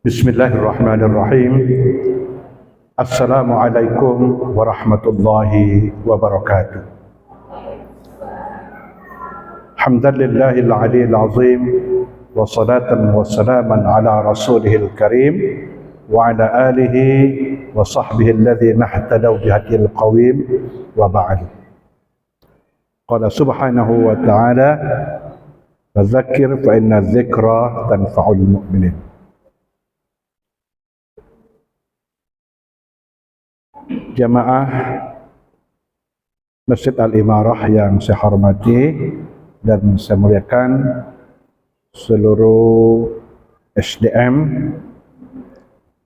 Bismillahirrahmanirrahim. Assalamualaikum warahmatullahi wabarakatuh. Hamdalillahil aliyil azim, wa salatan wa salaman ala rasulihil karim, wa ala alihi wa sahbihi alladhina ihtadaw bihadiyil qawim, wa ba'du. Qala subhanahu wa ta'ala, fadzakir fa inna dzikra tanfa'ul mu'minin. Jamaah Masjid Al-Imarah yang saya hormati dan saya muliakan, seluruh SDM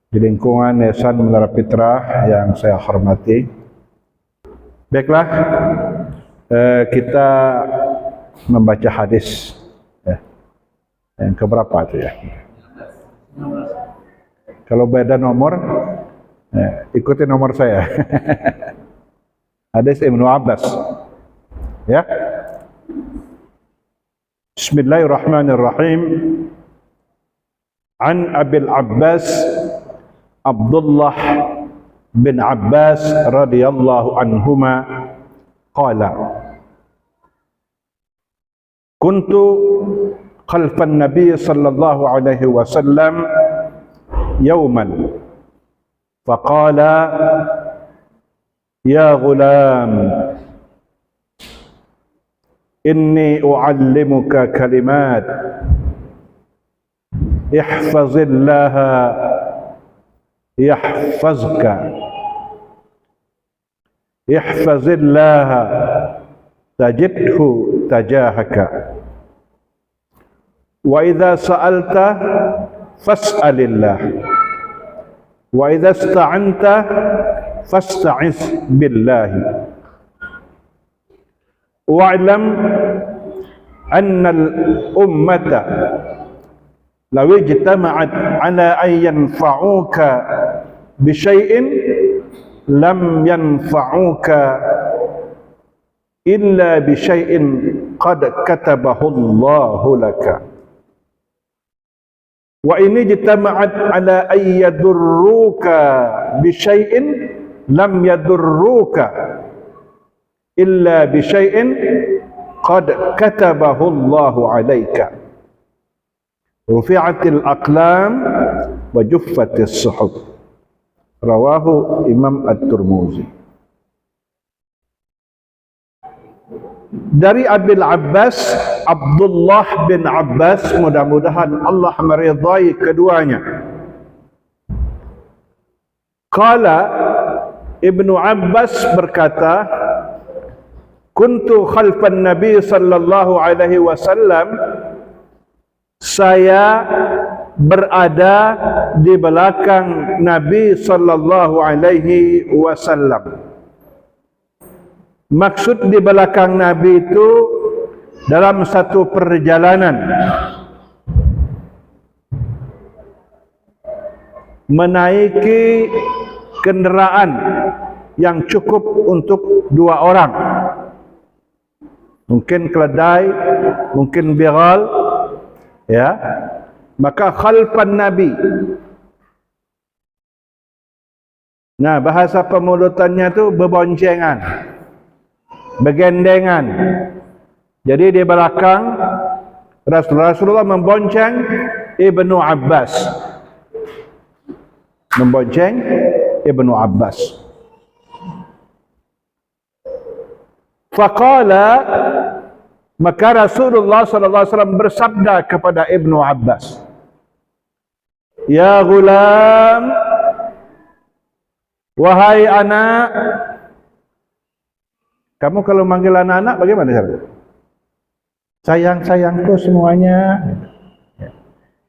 di lingkungan Yayasan Menara Fitrah yang saya hormati. Baiklah, kita membaca hadis yang keberapa itu ya? Kalau beda nomor, ikuti nomor saya. Hadis Ibnu Abbas. Ya. Bismillahirrahmanirrahim. An Abil Abbas Abdullah bin Abbas radhiyallahu anhuma qala kuntu khalfan Nabi sallallahu alaihi wasallam yawman فقال يا غلام إني أعلمك كلمات احفظ الله يحفظك احفظ الله تجده تجاهك وإذا سألت فاسأل الله وَإِذَا اسْتَعَنْتَ فَاسْتَعِذْ بِاللَّهِ وَاعْلَمْ أَنَّ الْأُمَّةَ لَوْ اجْتَمَعَتْ عَلَى أَنْ يَنْفَعُوكَ بِشَيْءٍ لَمْ يَنْفَعُوكَ إِلَّا بِشَيْءٍ قَدْ كَتَبَهُ اللَّهُ لَكَ wa ini jitama'at ala ayyadurruka bisyai'in lam yadurruka illa bisyai'in qad katabahu Allahu alaika rufi'atil aqlam wa juffatis suhuf. Rawahu Imam At-Tirmidzi. Dari Abil Abbas Abdullah bin Abbas, mudah-mudahan Allah meridai keduanya. Qala, Ibnu Abbas berkata, kuntu khalfan Nabi sallallahu alaihi wasallam, saya berada di belakang Nabi sallallahu alaihi wasallam. Maksud di belakang Nabi itu dalam satu perjalanan menaiki kendaraan yang cukup untuk dua orang, mungkin keledai, mungkin bighal, ya, maka khalfan Nabi. Nah, bahasa pemulutannya itu beboncengan, begendengan. Jadi di belakang Rasulullah membonceng Ibnu Abbas, membonceng Ibnu Abbas. Faqala, maka Rasulullah sallallahu alaihi wasallam bersabda kepada Ibnu Abbas, ya gulam, wahai anak. Kamu kalau manggil anak-anak bagaimana caranya? Sayang-sayangku semuanya.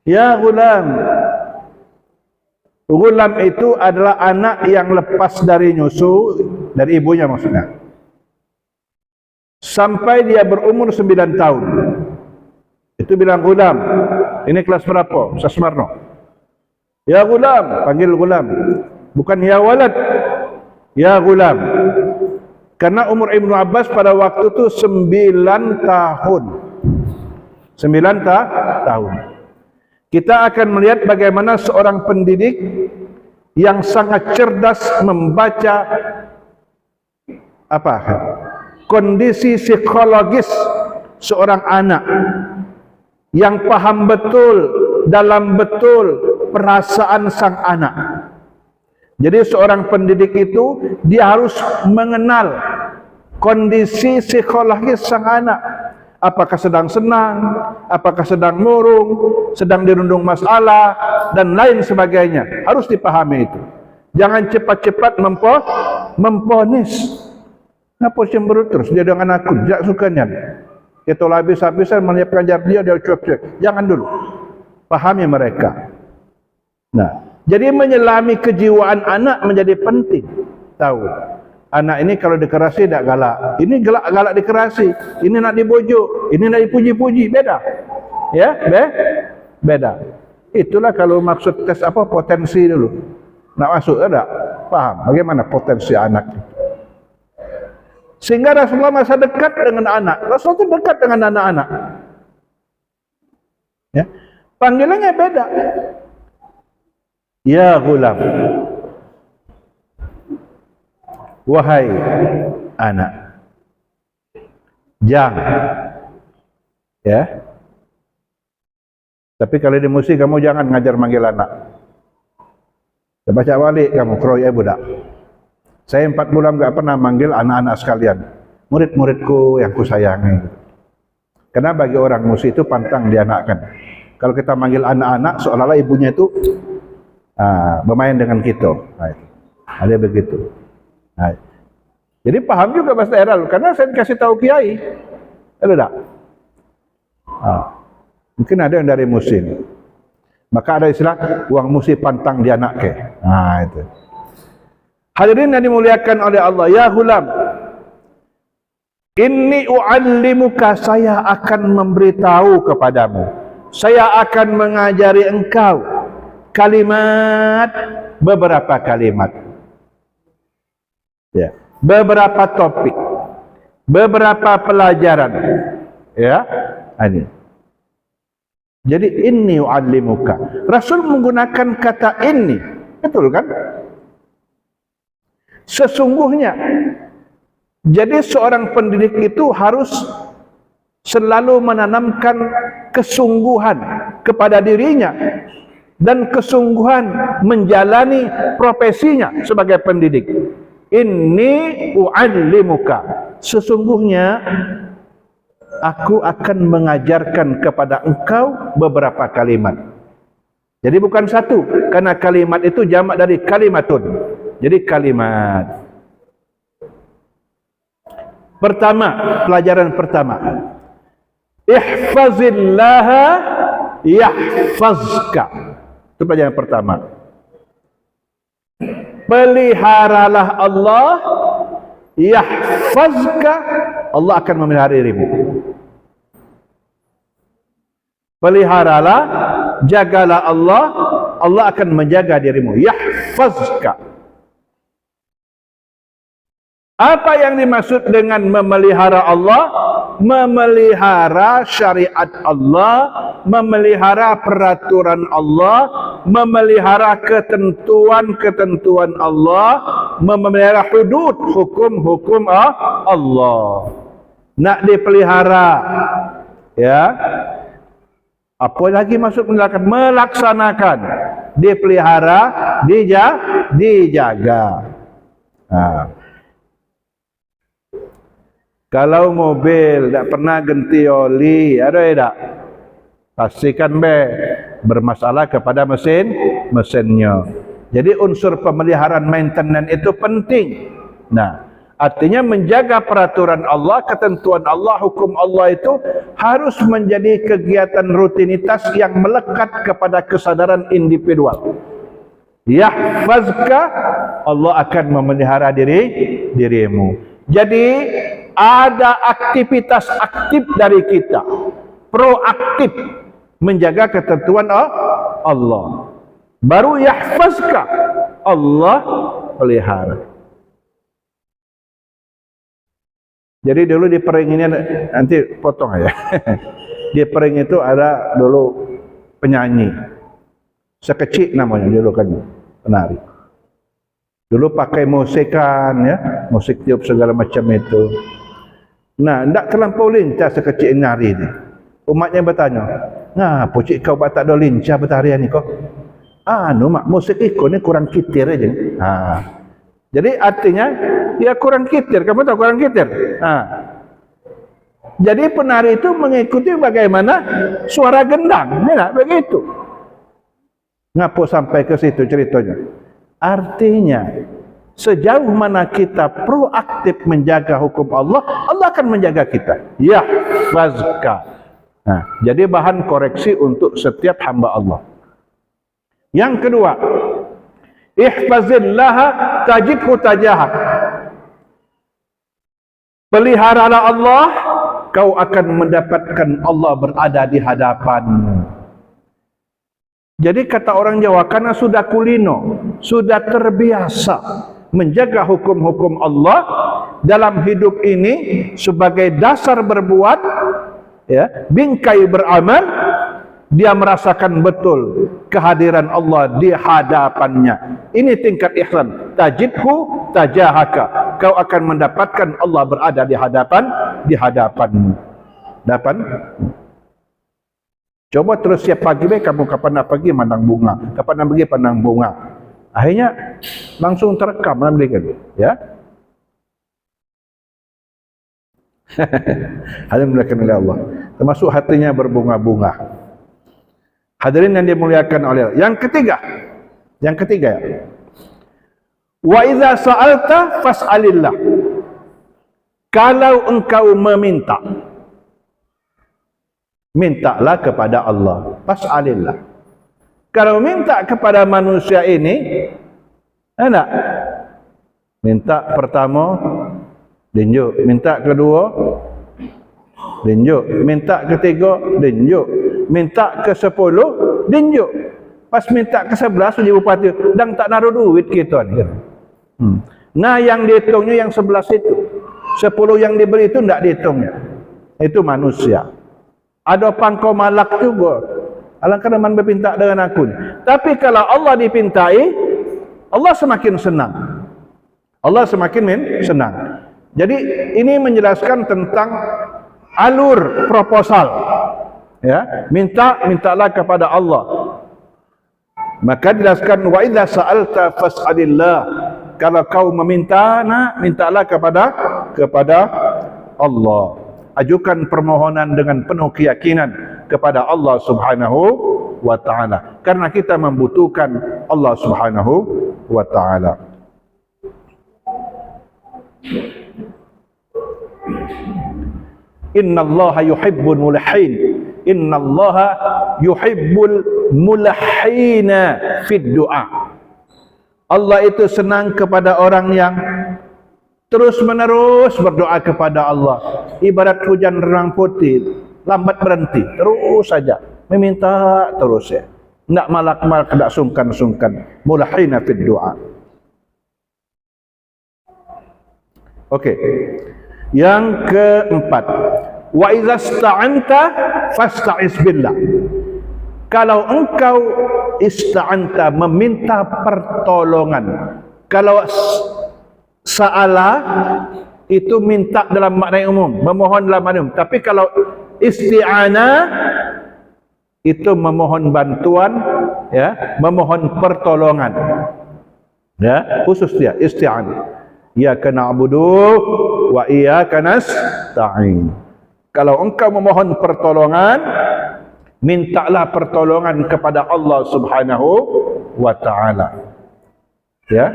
Ya gulam. Gulam itu adalah anak yang lepas dari nyusu, dari ibunya maksudnya, sampai dia berumur 9 tahun. Itu bilang gulam. Ini kelas berapa? Sasmarno. Ya gulam, panggil gulam. Bukan ya walad. Ya gulam. Karena umur Ibnu Abbas pada waktu itu 9 tahun. 9 tahun. kita akan melihat bagaimana seorang pendidik yang sangat cerdas membaca kondisi psikologis seorang anak, yang paham betul dalam betul perasaan sang anak. Jadi seorang pendidik itu dia harus mengenal kondisi psikologis sang anak. Apakah sedang senang, apakah sedang murung, sedang dirundung masalah, dan lain sebagainya. Harus dipahami itu. Jangan cepat-cepat memponis. Kenapa cemberut terus dia dengan aku? Tidak sukanya. Kita habis-habisan menyiapkan jar dia cuek-cuek. Jangan dulu. Pahami mereka. Nah, jadi menyelami kejiwaan anak menjadi penting. Tahu. Anak ini kalau dikerasi tidak galak. Ini galak dikerasi. Ini nak dibujuk. Ini nak dipuji-puji. Beda. Ya, beda. Itulah kalau maksud tes potensi dulu. Nak masuk tidak? Paham bagaimana potensi anak itu. Sehingga Rasulullah masa dekat dengan anak. Rasulullah itu dekat dengan anak-anak. Ya. Panggilannya beda. Ya ghulam. Wahai anak. Jang. Ya. Tapi kalau di musik kamu jangan ngajar manggil anak. Baca balik kamu kroya budak. Saya 4 bulan enggak pernah manggil anak-anak sekalian. Murid-muridku yang kusayangi. Karena bagi orang musik itu pantang dianakkan. Kalau kita manggil anak-anak seolah-olah ibunya itu bermain dengan kita. Ada begitu. Nah, jadi paham juga bahasa daerah, karena saya dikasih tahu kiai. Ada tak? Mungkin ada yang dari musim. Maka ada istilah uang musim pantang dianak ke. Nah itu. Hadirin yang dimuliakan oleh Allah, ya ghulam, inni u'allimuka, saya akan memberitahu kepadamu, saya akan mengajari engkau kalimat, beberapa kalimat. Ya, beberapa topik, beberapa pelajaran. Ya, ini. Jadi inni u'allimuka. Rasul menggunakan kata inni, betul kan? Sesungguhnya. Jadi seorang pendidik itu harus selalu menanamkan kesungguhan kepada dirinya dan kesungguhan menjalani profesinya sebagai pendidik. Inni u'allimuka, sesungguhnya aku akan mengajarkan kepada engkau beberapa kalimat. Jadi bukan satu, karena kalimat itu jamak dari kalimatun. Jadi kalimat. Pertama, pelajaran pertama. Ihfazillaha yahfazka. Itu pelajaran pertama. Peliharalah Allah, yahfazka, Allah akan memelihara dirimu. Peliharalah, jagalah Allah, Allah akan menjaga dirimu. Yahfazka. Apa yang dimaksud dengan memelihara Allah? Memelihara syariat Allah, memelihara peraturan Allah, memelihara ketentuan-ketentuan Allah, memelihara hudud, hukum-hukum Allah. Nak dipelihara, ya. Apa lagi maksud melaksanakan? Dipelihara, dijaga. Kalau mobil tak pernah ganti oli, ada tak? Pastikan bermasalah kepada mesinnya. Jadi unsur pemeliharaan maintenance itu penting. Nah, artinya menjaga peraturan Allah, ketentuan Allah, hukum Allah itu harus menjadi kegiatan rutinitas yang melekat kepada kesadaran individual. Yahfazka, Allah akan memelihara dirimu. Jadi ada aktivitas aktif dari kita, proaktif menjaga ketentuan Allah. Baru yahfazka, Allah pelihara. Jadi dulu di pering ini nanti potong aja. Di pering itu ada dulu penyanyi. Sekecil namanya dulu kan penari. Dulu pakai musikan ya, musik tiup segala macam itu. Nah, tidak terlampau lincah sekecil nari ni. Umatnya bertanya, "Nah, pucik kau tak ada lincah bertarian ni kau?" Mak musik ikut ni kurang kitir aja. Jadi artinya dia kurang kitir. Kamu tahu kurang kitir? Jadi penari itu mengikuti bagaimana suara gendang, ya, begitu. Ngapa sampai ke situ ceritanya? Artinya sejauh mana kita proaktif menjaga hukum Allah, Allah akan menjaga kita. Ya, fazka. Jadi bahan koreksi untuk setiap hamba Allah. Yang kedua, ihfazillaha tajidhu tajahak. Peliharalah Allah, kau akan mendapatkan Allah berada di hadapanmu. Jadi kata orang Jawa, karena sudah kulino, sudah terbiasa menjaga hukum-hukum Allah dalam hidup ini sebagai dasar berbuat, ya, bingkai beramal, dia merasakan betul kehadiran Allah di hadapannya. Ini tingkat ihsan. Tajidhu tajahaka. Kau akan mendapatkan Allah berada di hadapanmu. Coba terus siap pagi kamu kapan nak pergi pandang bunga, kapan nak pergi pandang bunga. Akhirnya langsung terekam dalam diri kan, ya. Alhamdulillah oleh Allah. Termasuk hatinya berbunga-bunga. Hadirin yang dimuliakan oleh Allah. Yang ketiga ya. Wa idza sa'alta fas'alillah. Kalau engkau meminta, mintalah kepada Allah. Fas'alillah. Kalau minta kepada manusia ini, enak. Minta pertama, dinjuk. Minta kedua, dinjuk. Minta ketiga, dinjuk. Minta ke 10, dinjuk. Pas minta ke 11, jadi bupati, dan tak naruh duit kita ni. Nah, yang dihitungnya yang 11 itu. 10 yang diberi itu tidak dihitungnya. Itu manusia. Ada pangkau malak juga. Alangkah man berpinta dengan aku. Tapi kalau Allah dipintai, Allah semakin senang. Allah semakin senang. Jadi ini menjelaskan tentang alur proposal. Ya, mintalah kepada Allah. Maka dijelaskan wa idza sa'alta fas'alillah. Kalau kau meminta, mintalah kepada Allah. Ajukan permohonan dengan penuh keyakinan kepada Allah Subhanahu wa taala. Karena kita membutuhkan Allah Subhanahu wa taala. Innallaha yuhibbul mulhin. Innallaha yuhibbul mulhina fid du'a. Allah itu senang kepada orang yang terus menerus berdoa kepada Allah. Ibarat hujan renang putih, lambat berhenti, terus saja meminta terus ya. Tidak malak-malak, tidak sungkan-sungkan. Mulhina fid du'a. Okey. Yang keempat, wa idza sta'anta fasta'iz billah. Kalau engkau ista'anta, meminta pertolongan. Kalau sa'ala itu minta dalam makna yang umum, memohon dalam makna umum. Tapi kalau isti'anah itu memohon bantuan, ya, memohon pertolongan. Ya, khusus dia isti'anah. Iyyaka na'budu wa iyyaka nasta'in. Kalau engkau memohon pertolongan, mintalah pertolongan kepada Allah Subhanahu wa taala. Ya.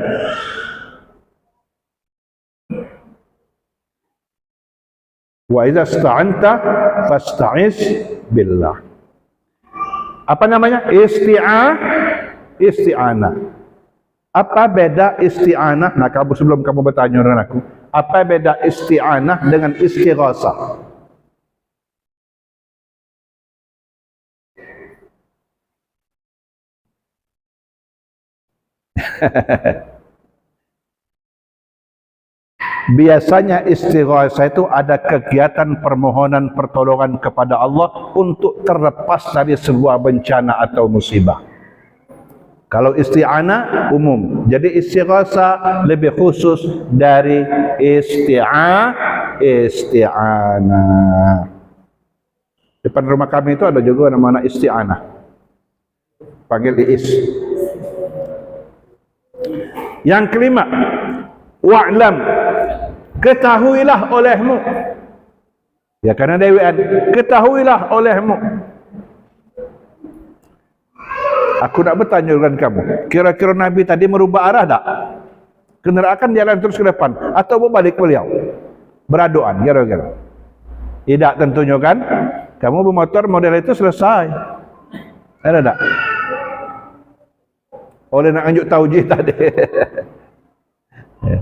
Wa idza sta'anta fasta'iz billah. Apa namanya? Isti'anah. Apa beda isti'anah? Nah, sebelum kamu bertanya dengan aku, apa beda isti'anah dengan istighasah? Biasanya istighatsah itu ada kegiatan permohonan pertolongan kepada Allah untuk terlepas dari sebuah bencana atau musibah. Kalau isti'anah umum. Jadi istighatsah lebih khusus dari isti'anah. Depan rumah kami itu ada juga nama isti'anah. Panggil Iis. Yang kelima, wa'lam, ketahuilah olehmu. Ya, karena dewan, ketahuilah olehmu. Aku nak bertanya dengan kamu, kira-kira Nabi tadi merubah arah tak? Kenderaan jalan terus ke depan atau berbalik beliau? Beraduan, kira-kira. Tidak tentunya kan? Kamu bermotor model itu selesai. Ada tak? Oleh nak anjuk taujih tadi. Ya.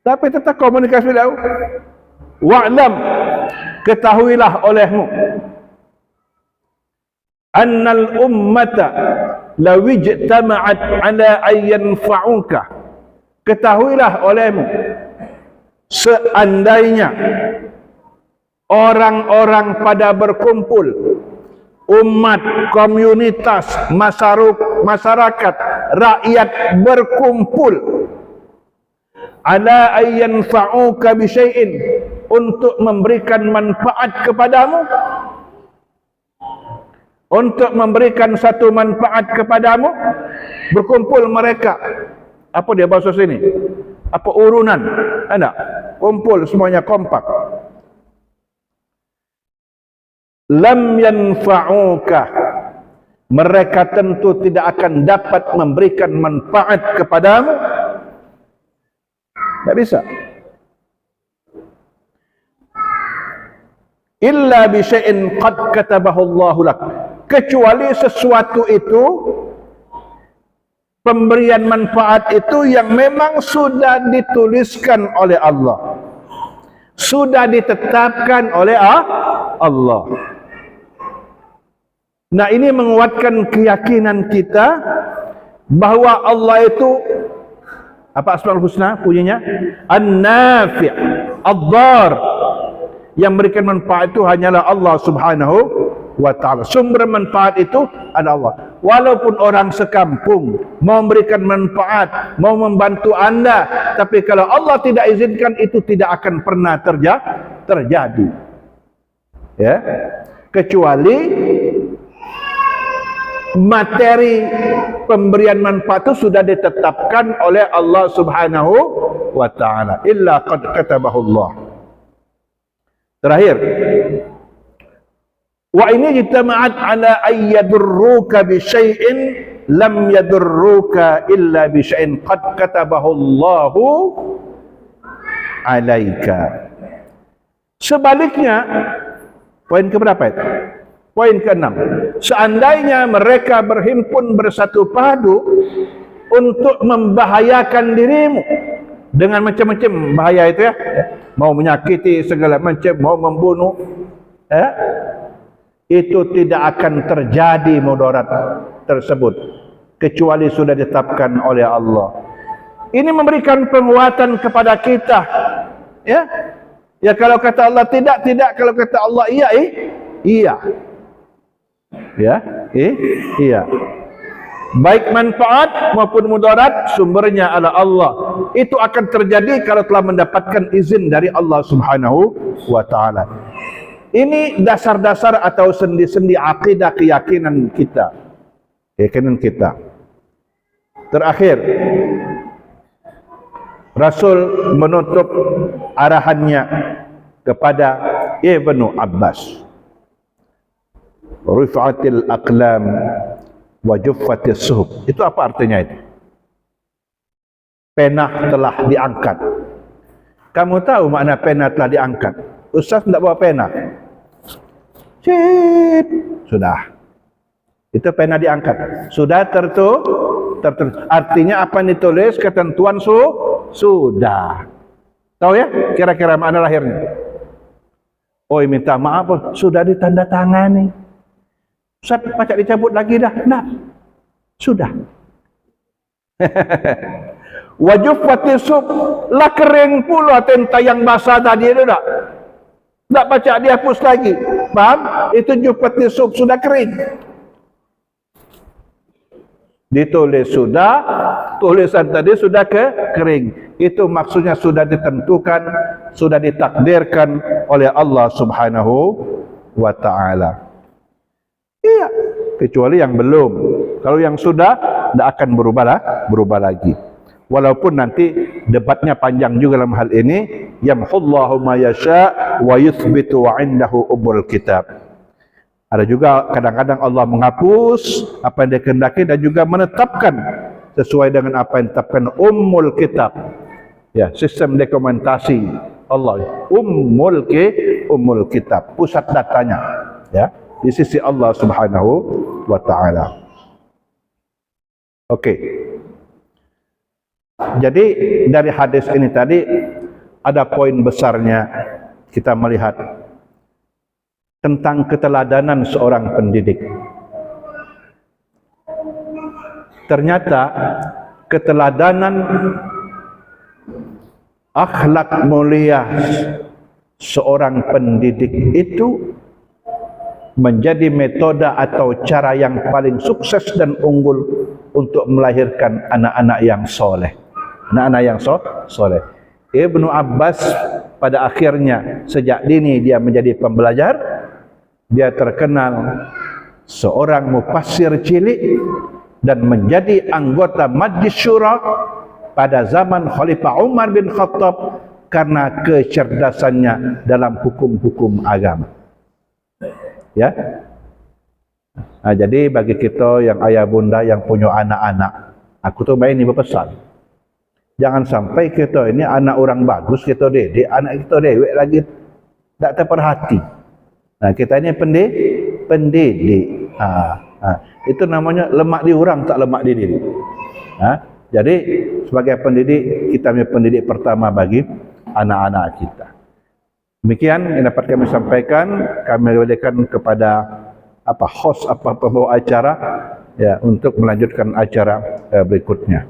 Tapi tetap komunikasi beliau. Wa'lam, ketahuilah olehmu. Annal ummata law ijtama'at ala an yanfa'uka. Ketahuilah olehmu, seandainya orang-orang pada berkumpul, umat, komunitas, masyarakat, rakyat berkumpul ala an yanfa'uka bi syai'in, untuk memberikan manfaat kepadamu, untuk memberikan satu manfaat kepadamu, berkumpul mereka. Apa dia bahasa sini? Apa urunan? Ada? Kumpul semuanya kompak. Lam yanfa'uka, mereka tentu tidak akan dapat memberikan manfaat kepadamu. Tak bisa. Illa bi syai'in qad katabahu Allahu lak, kecuali sesuatu itu, pemberian manfaat itu yang memang sudah dituliskan oleh Allah, sudah ditetapkan oleh Allah. Nah, ini menguatkan keyakinan kita bahawa Allah itu apa Asmaul Husna punyanya? An-Nafi', Ad-Dar. Yang memberikan manfaat itu hanyalah Allah Subhanahu wa ta'ala. Sumber manfaat itu adalah Allah. Walaupun orang sekampung mau memberikan manfaat, mau membantu anda, tapi kalau Allah tidak izinkan, itu tidak akan pernah terjadi. Ya, kecuali materi pemberian manfaat itu sudah ditetapkan oleh Allah Subhanahu wa ta'ala. Illa qad katabahu Allah. Terakhir, wa ini jitama'at ala ayyadurruka bi syai'in lam yadurruka illa bi syai'in qad katabahu Allahu alaika. Sebaliknya, poin keberapa itu? Poin ke-6. Seandainya mereka berhimpun bersatu padu untuk membahayakan dirimu dengan macam-macam bahaya itu, ya, mau menyakiti segala macam, mau membunuh, itu tidak akan terjadi mudarat tersebut kecuali sudah ditetapkan oleh Allah. Ini memberikan penguatan kepada kita, ya. Ya, kalau kata Allah tidak, kalau kata Allah iya, iya. Ya, iya. Baik manfaat maupun mudarat, sumbernya adalah Allah. Itu akan terjadi kalau telah mendapatkan izin dari Allah Subhanahu wa ta'ala. Ini dasar-dasar atau sendi-sendi akidah keyakinan kita. Keyakinan kita. Terakhir, Rasul menutup arahannya kepada Ibnu Abbas. Rifa'atil aqlam wa juffatis suhub. Itu apa artinya itu? Pena telah diangkat. Kamu tahu makna pena telah diangkat? Ustaz tidak bawa pena. Cip, sudah. Itu pena diangkat. Sudah tertulis. Artinya apa yang ditulis, ketentuan sudah. Tahu ya kira-kira makna lahirnya? Oh, minta maaf, sudah ditandatangani. Ustaz, pacak dicabut lagi dah. Nah, sudah. Wajuffati sub, lah kering pula tentang yang basah tadi itu tak. Tak baca dihapus lagi. Faham? Itu juffati sub, sudah kering. Ditulis sudah, tulisan tadi sudah kering. Itu maksudnya sudah ditentukan, sudah ditakdirkan oleh Allah Subhanahu wa ta'ala. Iya, kecuali yang belum. Kalau yang sudah, tidak akan berubah lagi. Walaupun nanti debatnya panjang juga dalam hal ini. Yamhullahu ma yasha' wa yuthbitu wa indahu ummul kitab. Ada juga kadang-kadang Allah menghapus apa yang dia kehendaki dan juga menetapkan sesuai dengan apa yang ditetapkan ummul kitab. Ya, sistem dokumentasi Allah. Ummul kitab, pusat datanya, ya, di sisi Allah Subhanahu wa ta'ala. Oke. Jadi dari hadis ini tadi ada poin besarnya kita melihat tentang keteladanan seorang pendidik. Ternyata keteladanan akhlak mulia seorang pendidik itu menjadi metode atau cara yang paling sukses dan unggul untuk melahirkan anak-anak yang soleh. Anak-anak yang soleh. Ibnu Abbas pada akhirnya sejak dini dia menjadi pembelajar. Dia terkenal seorang mufassir cilik dan menjadi anggota Majlis Syura pada zaman Khalifah Umar bin Khattab karena kecerdasannya dalam hukum-hukum agama. Ya. Nah, jadi bagi kita yang ayah bunda yang punya anak-anak, aku tuh ini berpesan. Jangan sampai kita ini anak orang bagus kita didik, anak kita dewek lagi tak terperhati. Nah, kita ini pendidik. Itu namanya lemak di orang, tak lemak di diri. Jadi sebagai pendidik, kita punya pendidik pertama bagi anak-anak kita. Demikian yang dapat kami sampaikan. Kami kembalikan kepada host pembawa acara ya untuk melanjutkan acara berikutnya.